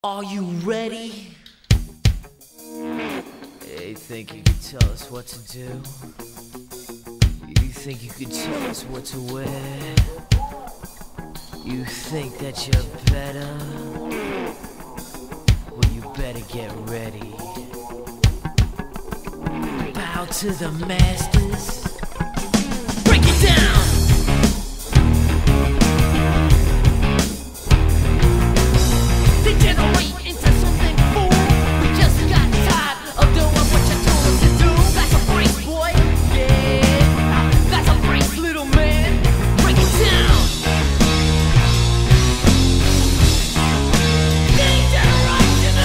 Are you ready? You think you could tell us what to do? You think you could tell us what to wear? You think that you're better? Well, you better get ready. Bow to the masters. Break it down! Degenerate into something fool. We just got tired of doing what you told us to do. That's a brace, boy. Yeah, that's a brace, little man. Break it down. Degeneration.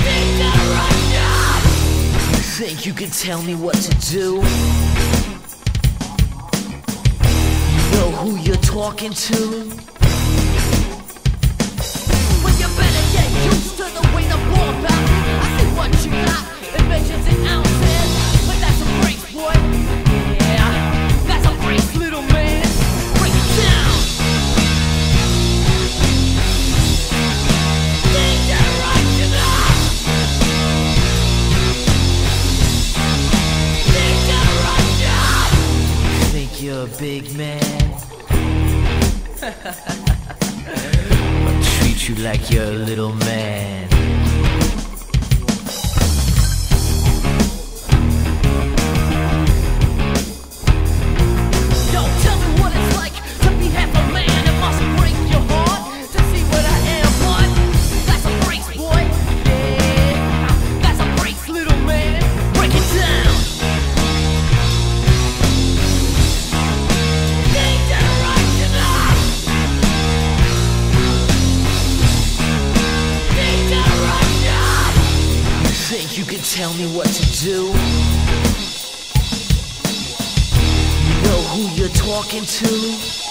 Degeneration. You think you can tell me what to do? Know who you're talking to? Well, you better get used to the way the ball bounces. I see what you got in measures and ounces, but that's a brace, boy. Yeah, that's a brace, little man. Break it down. Degeneration. Degeneration. Think you're a big man? I'll treat you like you're a little man. Yo, tell me what it's like to be half a man. It must break your heart to see what I am, but that's a brace, boy. Yeah, that's a brace, little man. Break it down. Think you can tell me what to do? You know who you're talking to?